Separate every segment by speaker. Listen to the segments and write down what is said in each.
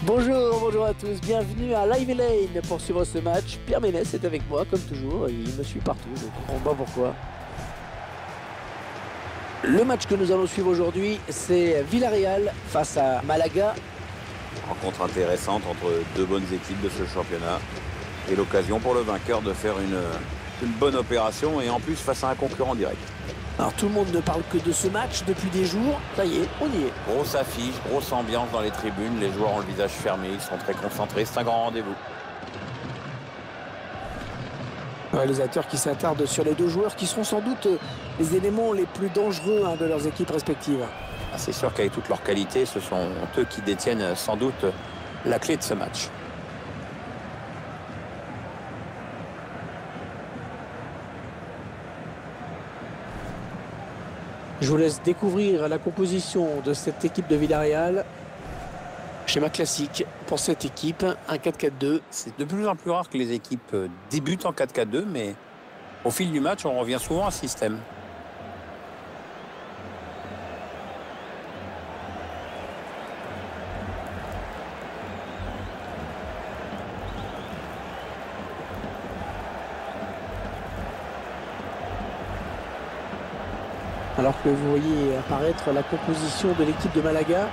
Speaker 1: Bonjour, bonjour à tous, bienvenue à Live Lane pour suivre ce match. Pierre Ménès est avec moi comme toujours, il me suit partout, je ne comprends pas pourquoi. Le match que nous allons suivre aujourd'hui, c'est Villarreal face à Malaga.
Speaker 2: Rencontre intéressante entre deux bonnes équipes de ce championnat et l'occasion pour le vainqueur de faire une bonne opération et en plus face à un concurrent direct.
Speaker 1: Alors tout le monde ne parle que de ce match depuis des jours, ça y est, on y est.
Speaker 2: Grosse affiche, grosse ambiance dans les tribunes, les joueurs ont le visage fermé, ils sont très concentrés, c'est un grand rendez-vous.
Speaker 1: Un réalisateur qui s'attarde sur les deux joueurs qui seront sans doute les éléments les plus dangereux de leurs équipes respectives.
Speaker 2: C'est sûr qu'avec toute leur qualité, ce sont eux qui détiennent sans doute la clé de ce match.
Speaker 1: Je vous laisse découvrir la composition de cette équipe de Villarreal. Schéma classique pour cette équipe, un 4-4-2.
Speaker 2: C'est de plus en plus rare que les équipes débutent en 4-4-2, mais au fil du match, on revient souvent à ce système.
Speaker 1: Alors que vous voyez apparaître la composition de l'équipe de Malaga,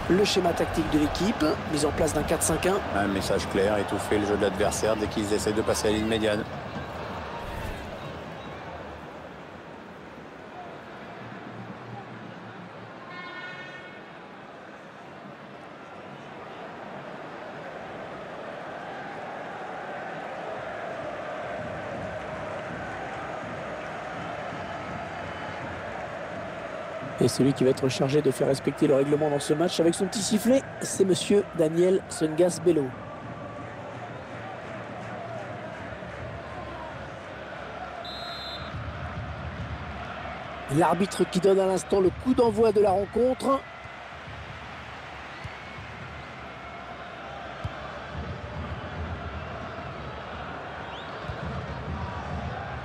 Speaker 1: le schéma tactique de l'équipe, mise en place d'un 4-5-1.
Speaker 2: Un message clair, étouffer le jeu de l'adversaire dès qu'ils essaient de passer à la ligne médiane.
Speaker 1: Et celui qui va être chargé de faire respecter le règlement dans ce match avec son petit sifflet, c'est monsieur Daniel Sungas Bello. L'arbitre qui donne à l'instant le coup d'envoi de la rencontre.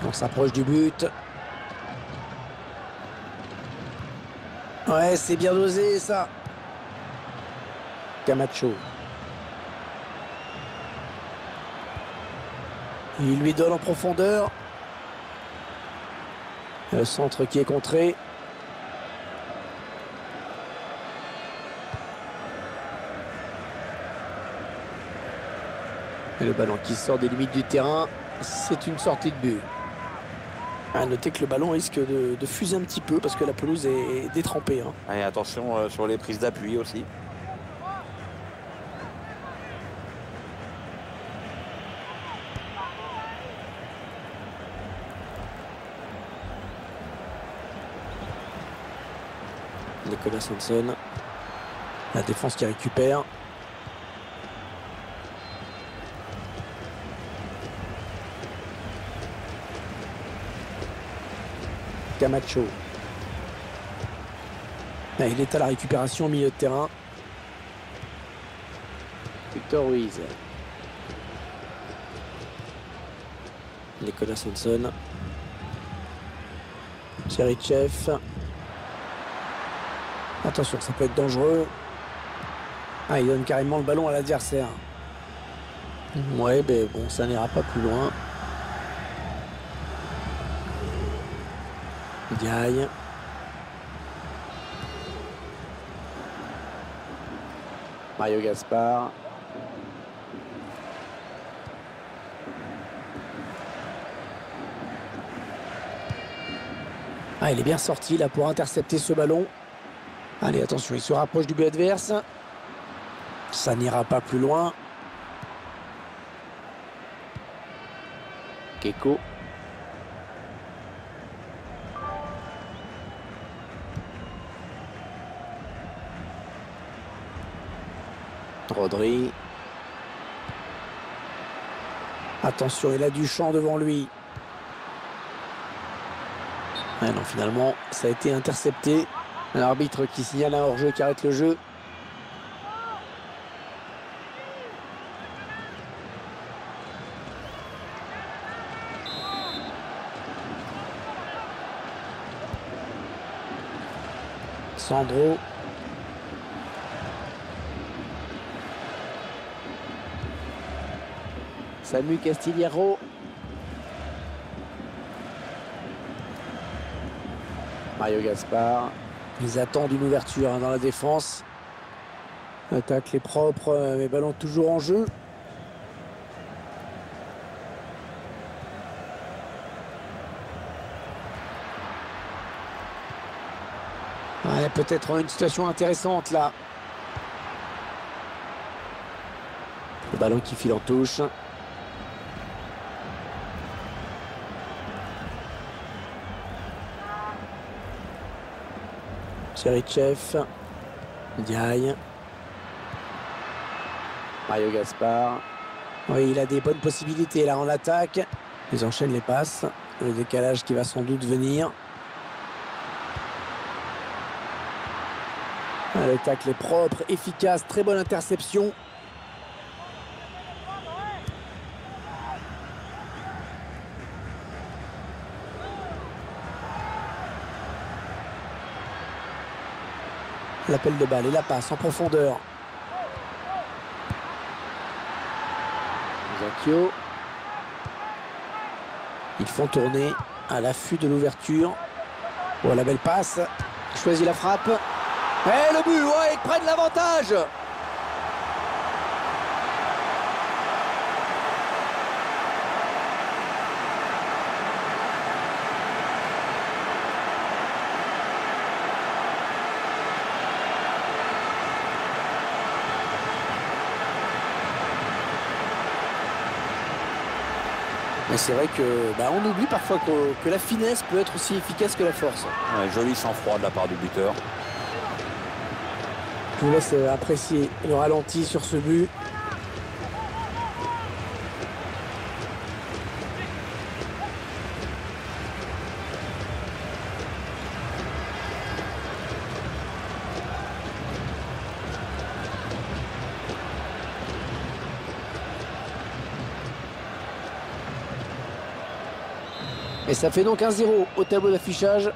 Speaker 1: On s'approche du but. Ouais, c'est bien dosé ça. Camacho. Il lui donne en profondeur. Le centre qui est contré. Et le ballon qui sort des limites du terrain. C'est une sortie de but. À noter que le ballon risque de fuser un petit peu parce que la pelouse est détrempée.
Speaker 2: Et attention sur les prises d'appui aussi.
Speaker 1: Nicolas Sanson. La défense qui récupère. Camacho. Là, il est à la récupération au milieu de terrain. Victor Ruiz. Nicolas Sanson. Cherichev. Attention, ça peut être dangereux. Ah, il donne carrément le ballon à l'adversaire. Ouais, mais bon, ça n'ira pas plus loin. Diaye. Mario Gaspar. Ah, il est bien sorti là pour intercepter ce ballon. Allez, attention, il se rapproche du but adverse. Ça n'ira pas plus loin. Keko. Rodri. Attention, il a du champ devant lui. Ah non, finalement, ça a été intercepté. L'arbitre qui signale un hors-jeu qui arrête le jeu. Sandro. Samu Castillero. Mario Gaspar. Ils attendent une ouverture dans la défense. Attaque les propres, mais ballon toujours en jeu. Ouais, peut-être une situation intéressante là. Le ballon qui file en touche. Cherichev. Diaye. Mario Gaspar. Oui, il a des bonnes possibilités là en attaque. Ils enchaînent les passes. Le décalage qui va sans doute venir. Le tacle est propre, efficace, très bonne interception. L'appel de balle et la passe en profondeur. Zacchio. Ils font tourner à l'affût de l'ouverture. Oh, la belle passe. Il choisit la frappe. Et le but, ouais, ils prennent l'avantage. Mais c'est vrai que on oublie parfois que la finesse peut être aussi efficace que la force.
Speaker 2: Ouais, joli sang-froid de la part du buteur.
Speaker 1: Je vous laisse apprécier le ralenti sur ce but. Et ça fait donc 1-0 au tableau d'affichage.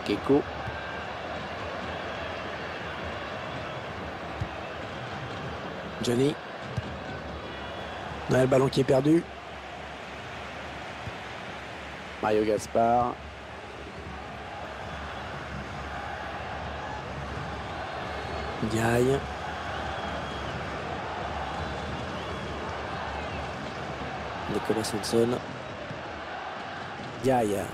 Speaker 1: Keko. Johnny. Le ballon qui est perdu. Mario Gaspar. Diaye. Nicolas Sanson. Diaye.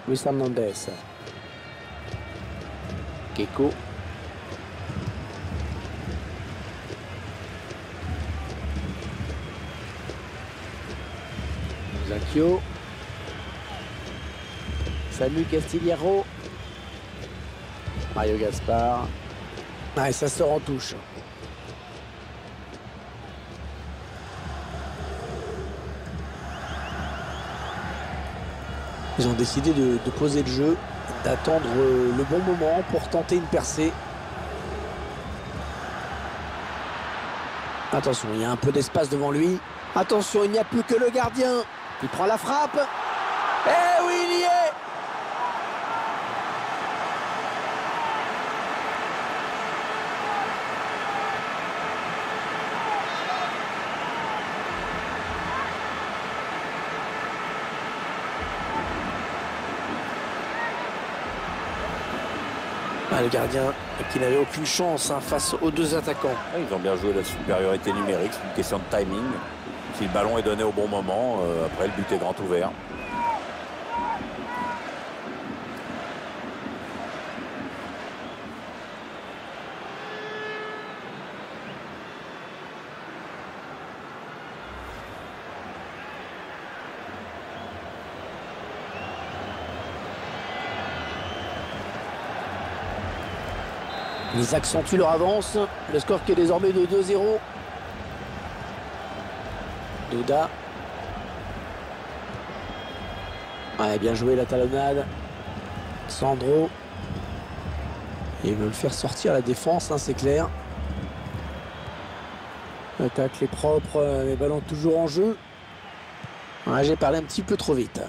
Speaker 1: Luis Hernandez. Keko. Zacchio. Samu Castillero. Mario Gaspar. Ah, et ça sort en touche. Ils ont décidé de poser le jeu, d'attendre le bon moment pour tenter une percée. Attention, il y a un peu d'espace devant lui. Attention, il n'y a plus que le gardien. Il prend la frappe. Eh oui, il y est! Le gardien qui n'avait aucune chance face aux deux attaquants.
Speaker 2: Ils ont bien joué la supériorité numérique, c'est une question de timing. Si le ballon est donné au bon moment, après le but est grand ouvert.
Speaker 1: Ils accentuent leur avance. Le score qui est désormais de 2-0. Duda. Ouais, bien joué la talonnade. Sandro. Et ils veulent faire sortir la défense, hein, c'est clair. Attaque les propres, les ballons toujours en jeu. Ouais, j'ai parlé un petit peu trop vite.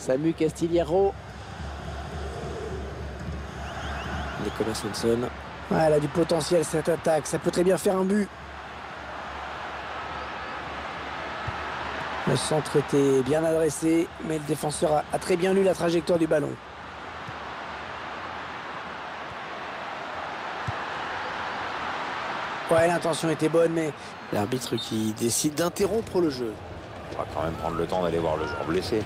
Speaker 1: Samu Castillero. Nicolas Swanson. Ah, elle a du potentiel cette attaque, ça peut très bien faire un but. Le centre était bien adressé, mais le défenseur a très bien lu la trajectoire du ballon. Ouais, l'intention était bonne, mais l'arbitre qui décide d'interrompre le jeu.
Speaker 2: On va quand même prendre le temps d'aller voir le joueur blessé.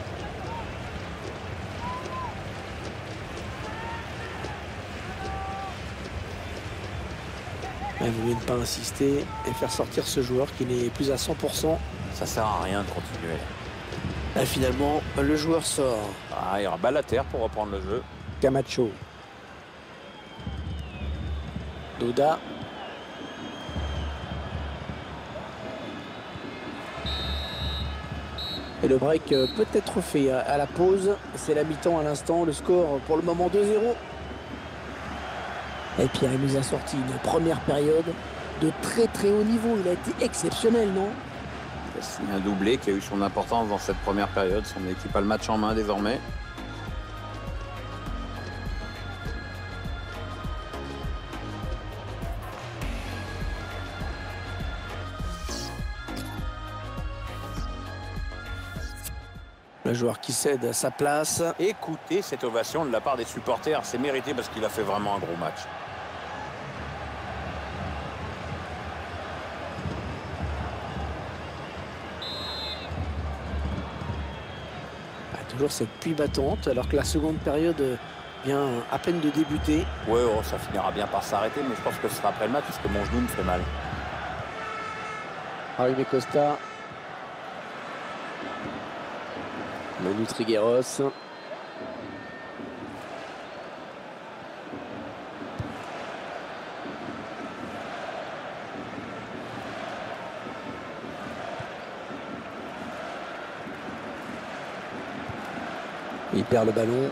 Speaker 1: Il vaut mieux ne pas insister et faire sortir ce joueur qui n'est plus à 100%.
Speaker 2: Ça sert à rien de continuer.
Speaker 1: Là, finalement, le joueur sort.
Speaker 2: Ah, il y aura balle à terre pour reprendre le jeu.
Speaker 1: Camacho. Doda. Et le break peut être fait à la pause. C'est la mi-temps à l'instant. Le score pour le moment 2-0. Et Pierre, il nous a sorti une première période de très très haut niveau. Il a été exceptionnel, non?
Speaker 2: C'est un doublé qui a eu son importance dans cette première période. Son équipe a le match en main désormais.
Speaker 1: Le joueur qui cède à sa place.
Speaker 2: Écoutez cette ovation de la part des supporters. C'est mérité parce qu'il a fait vraiment un gros match.
Speaker 1: Toujours cette pluie battante, alors que la seconde période vient à peine de débuter.
Speaker 2: Ouais, oh, ça finira bien par s'arrêter, mais je pense que ce sera après le match parce que mon genou me fait mal.
Speaker 1: Jaime Costa. Manu Trigueros. Il perd le ballon.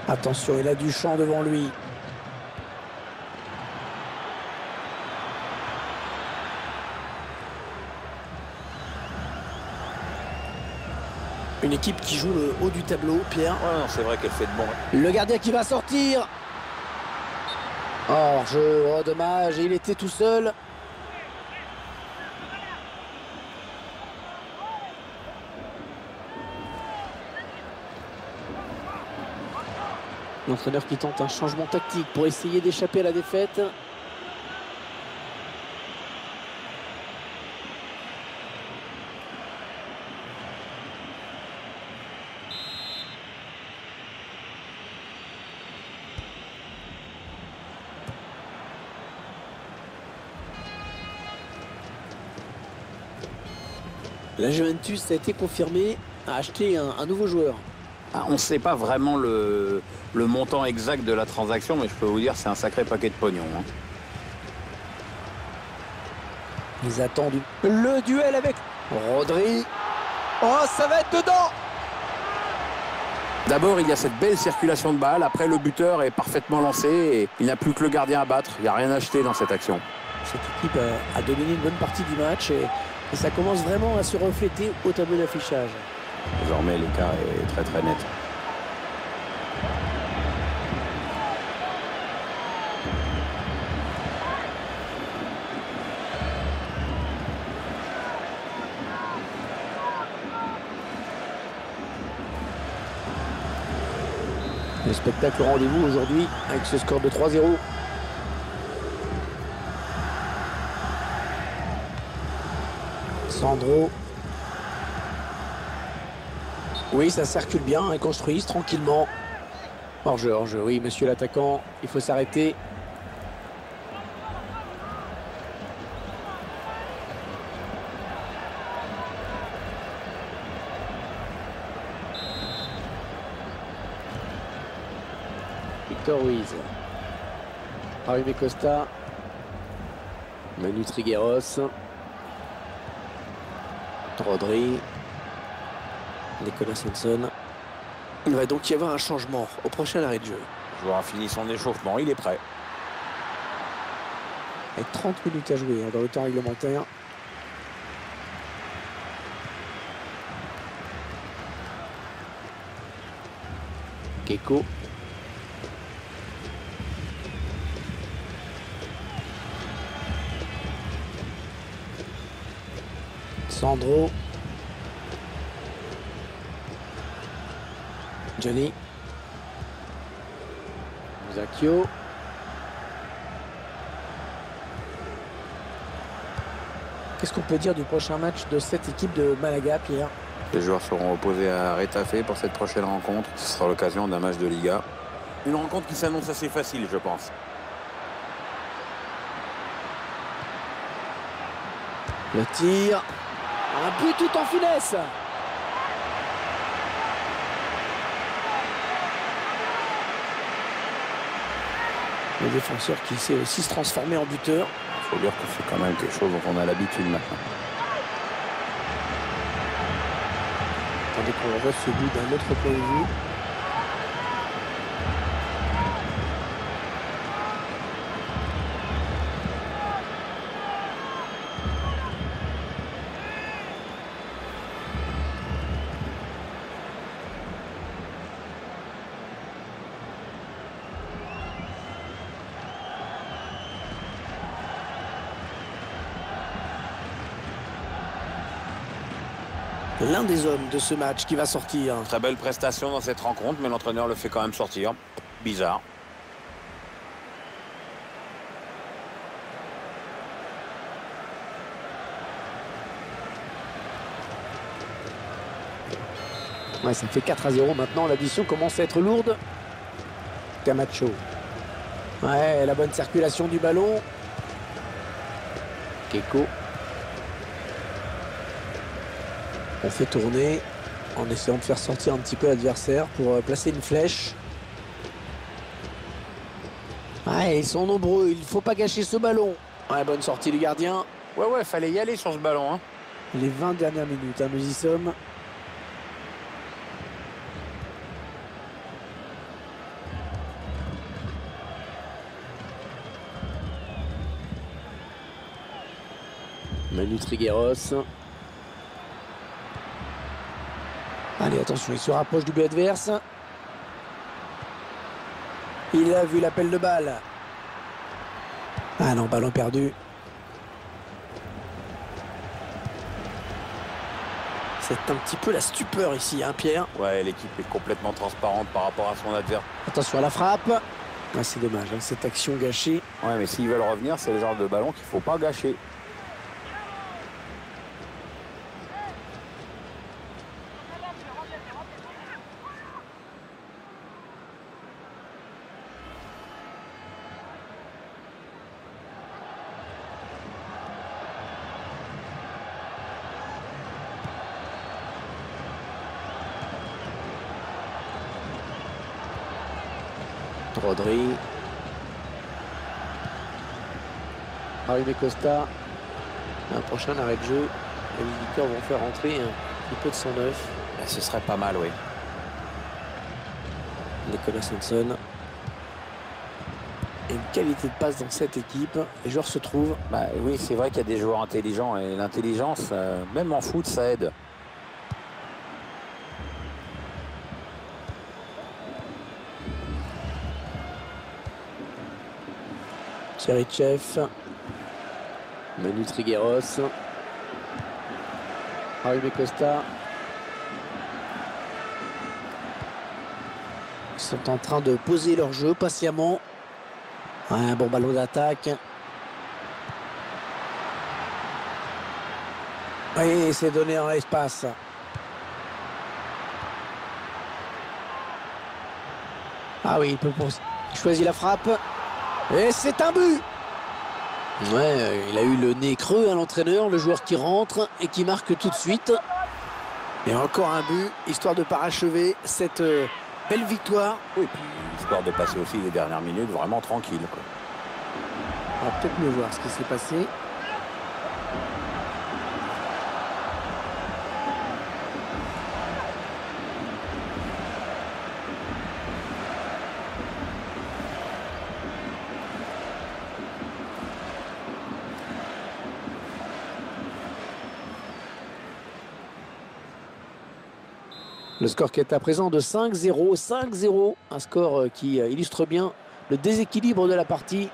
Speaker 1: Attention, il a du champ devant lui. Une équipe qui joue le haut du tableau, Pierre.
Speaker 2: Ouais, c'est vrai qu'elle fait de bon.
Speaker 1: Le gardien qui va sortir. Hors-jeu, oh dommage, il était tout seul. L'entraîneur qui tente un changement tactique pour essayer d'échapper à la défaite. La Juventus a été confirmée à acheter un nouveau joueur.
Speaker 2: On ne sait pas vraiment le montant exact de la transaction, mais je peux vous dire c'est un sacré paquet de pognon. Hein.
Speaker 1: Ils attendent le duel avec Rodri. Oh, ça va être dedans!
Speaker 2: D'abord, il y a cette belle circulation de balles. Après, le buteur est parfaitement lancé et il n'y a plus que le gardien à battre. Il n'y a rien à acheter dans cette action.
Speaker 1: Cette équipe a dominé une bonne partie du match et ça commence vraiment à se refléter au tableau d'affichage.
Speaker 2: Désormais, l'écart est très très net.
Speaker 1: Le spectacle au rendez-vous aujourd'hui avec ce score de 3-0. Sandro. Oui, ça circule bien, ils construisent tranquillement. Hors-jeu, hors-jeu, oui, monsieur l'attaquant, il faut s'arrêter. Victor Ruiz. Jaime Costa. Manu Trigueros. Rodri. Nicolas Swanson. Il va donc y avoir un changement au prochain arrêt de jeu.
Speaker 2: Le joueur a fini son échauffement, il est prêt.
Speaker 1: Avec 30 minutes à jouer dans le temps réglementaire. Keiko. Sandro. Johnny. Zacchio. Qu'est-ce qu'on peut dire du prochain match de cette équipe de Malaga, Pierre?
Speaker 2: Les joueurs seront opposés à Retafe pour cette prochaine rencontre. Ce sera l'occasion d'un match de Liga. Une rencontre qui s'annonce assez facile, je pense.
Speaker 1: Le tir. Un but tout en finesse. Le défenseur qui sait aussi se transformer en buteur.
Speaker 2: Il faut dire que c'est quand même quelque chose dont on a l'habitude maintenant.
Speaker 1: Attendez qu'on revoie ce but d'un autre point de vue. L'un des hommes de ce match qui va sortir.
Speaker 2: Très belle prestation dans cette rencontre, mais l'entraîneur le fait quand même sortir. Bizarre.
Speaker 1: Ouais, ça fait 4-0 maintenant. L'addition commence à être lourde. Camacho. Ouais, la bonne circulation du ballon. Keiko. On fait tourner en essayant de faire sortir un petit peu l'adversaire pour placer une flèche. Ouais, ils sont nombreux, il ne faut pas gâcher ce ballon. Ouais, bonne sortie du gardien.
Speaker 2: Ouais, fallait y aller sur ce ballon. Hein.
Speaker 1: Les 20 dernières minutes, hein, nous y sommes. Manu Trigueros. Allez, attention, il se rapproche du but adverse. Il a vu l'appel de balle. Ah non, ballon perdu. C'est un petit peu la stupeur ici, hein, Pierre?
Speaker 2: Ouais, l'équipe est complètement transparente par rapport à son adversaire.
Speaker 1: Attention à la frappe. Ah, c'est dommage, hein, cette action gâchée.
Speaker 2: Ouais, mais s'ils veulent revenir, c'est le genre de ballon qu'il ne faut pas gâcher.
Speaker 1: Rodri. Arrivé Costa. Un prochain arrêt de jeu. Les visiteurs vont faire entrer un petit peu de sang neuf.
Speaker 2: Ce serait pas mal, oui.
Speaker 1: Nicolas Sanson. Et une qualité de passe dans cette équipe. Les joueurs se trouvent.
Speaker 2: Bah, oui, c'est vrai qu'il y a des joueurs intelligents. Et l'intelligence, même en foot, ça aide.
Speaker 1: Cherichev. Manu Trigueros. Arrivé Costa. Ils sont en train de poser leur jeu patiemment. Un bon ballon d'attaque. Oui, c'est donné dans l'espace. Ah oui, il peut choisir la frappe. Et c'est un but. Ouais, il a eu le nez creux à l'entraîneur, le joueur qui rentre et qui marque tout de suite. Et encore un but, histoire de parachever cette belle victoire.
Speaker 2: Oui, puis histoire de passer aussi les dernières minutes vraiment tranquille, quoi.
Speaker 1: On va peut-être mieux voir ce qui s'est passé. Le score qui est à présent de 5-0. 5-0, un score qui illustre bien le déséquilibre de la partie.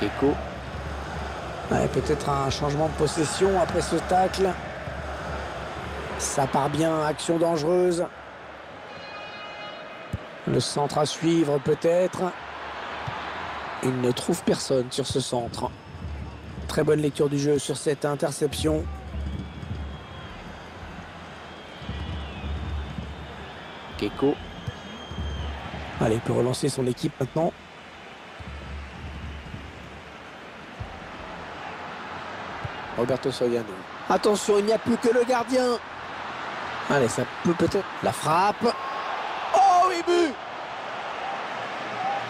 Speaker 1: Keko. Ouais, peut-être un changement de possession après ce tacle. Ça part bien, action dangereuse. Le centre à suivre peut-être. Il ne trouve personne sur ce centre. Très bonne lecture du jeu sur cette interception. Keko. Allez, il peut relancer son équipe maintenant. Roberto Soriano. Attention, il n'y a plus que le gardien. Allez, ça peut peut-être... La frappe. Oh oui, but!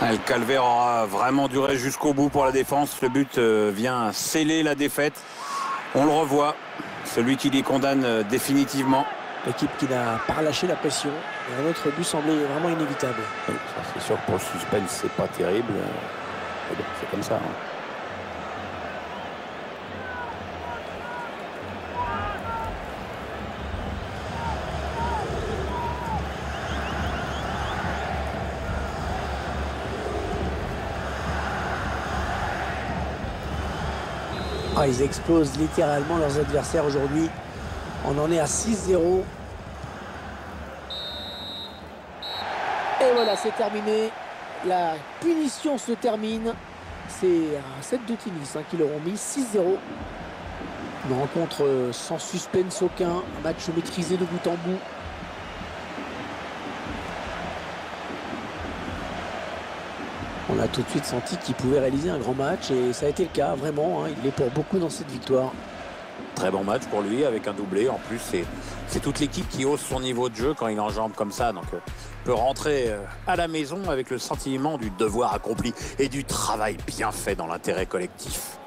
Speaker 2: Le calvaire aura vraiment duré jusqu'au bout pour la défense. Le but vient sceller la défaite. On le revoit. Celui qui les condamne définitivement.
Speaker 1: L'équipe qui n'a pas relâché la pression. Et un autre but semblait vraiment inévitable.
Speaker 2: Oui, c'est sûr que pour le suspense, c'est pas terrible. Mais bon, c'est comme ça. Hein.
Speaker 1: Ah, ils explosent littéralement leurs adversaires aujourd'hui. On en est à 6-0. Et voilà, c'est terminé. La punition se termine. C'est un set de tennis qui leur ont mis 6-0. Une rencontre sans suspense aucun. Un match maîtrisé de bout en bout. On a tout de suite senti qu'il pouvait réaliser un grand match et ça a été le cas, vraiment. Il est pour beaucoup dans cette victoire.
Speaker 2: Très bon match pour lui avec un doublé. En plus, c'est toute l'équipe qui hausse son niveau de jeu quand il enjambe comme ça. Donc, peut rentrer à la maison avec le sentiment du devoir accompli et du travail bien fait dans l'intérêt collectif.